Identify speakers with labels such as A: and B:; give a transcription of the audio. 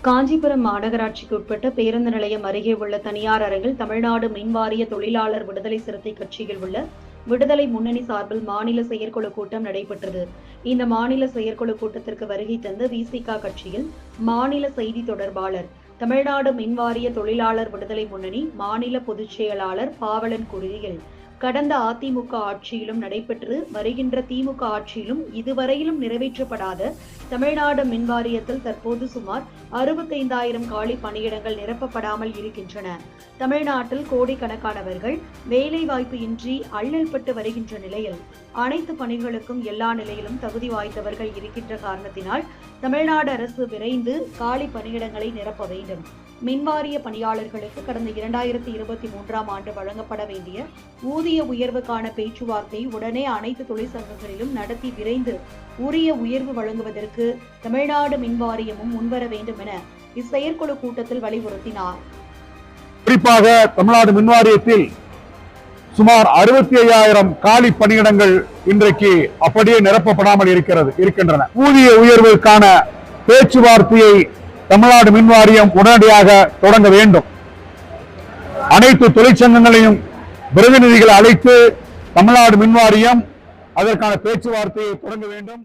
A: காஞ்சிபுரம் மாநகராட்சிக்கு உட்பட்ட பேருந்து நிலையம் அருகே உள்ள தனியார் அரங்கில் தமிழ்நாடு மின்வாரிய தொழிலாளர் விடுதலை சிறுத்தை கட்சியில் உள்ள விடுதலை முன்னணி சார்பில் மாநில செயற்குழு கூட்டம் நடைபெற்றது. இந்த மாநில செயற்குழு கூட்டத்திற்கு வருகை தந்த விசிக கட்சியில் மாநில செய்தி தொடர்பாளர், தமிழ்நாடு மின்வாரிய தொழிலாளர் விடுதலை முன்னணி மாநில பொதுச் செயலாளர் பாவலன் கூறுகையில், கடந்த அதிமுக ஆட்சியிலும் நடைபெற்று வருகின்ற திமுக ஆட்சியிலும் இதுவரையிலும் நிறைவேற்றப்படாத தமிழ்நாடு மின்வாரியத்தில் தற்போது சுமார் 65,000 காலி பணியிடங்கள் நிரப்பப்படாமல் இருக்கின்றன. தமிழ்நாட்டில் கோடிக்கணக்கானவர்கள் வேலை வாய்ப்பு இன்றி அல்லல்பட்டு வருகின்ற நிலையில் அனைத்து பணிகளுக்கும் எல்லா நிலையிலும் தகுதி வாய்ந்தவர்கள் இருக்கின்ற காரணத்தினால் தமிழ்நாடு அரசு விரைந்து காலி பணியிடங்களை நிரப்ப வேண்டும். மின்வாரிய பணியாளர்களுக்கு கடந்த 2023ஆம் ஆண்டு வழங்கப்பட வேண்டிய ஊதிய உயர்வுக்கான பேச்சுவார்த்தை உடனே அனைத்து தொழிற்சங்கங்களிலும் நடத்தி விரைந்து உரிய உயர்வு வழங்குவதற்கு தமிழ்நாடு மின்வாரியமும் முன்வர வேண்டும் என இச்செயற்குழு கூட்டத்தில் வலியுறுத்தினார்.
B: குறிப்பாக தமிழ்நாடு மின்வாரியத்தில் சுமார் 65,000 காலி பணியிடங்கள் இன்றைக்கு அப்படியே நிரப்பப்படாமல் இருக்கின்றன. ஊதிய உயர்வுக்கான பேச்சுவார்த்தையை தமிழ்நாடு மின்வாரியம் உடனடியாக தொடங்க வேண்டும். அனைத்து தொழிற்சங்கங்களையும் பிரதிநிதிகளை அழைத்து தமிழ்நாடு மின்வாரியம் அதற்கான பேச்சுவார்த்தையை தொடங்க வேண்டும்.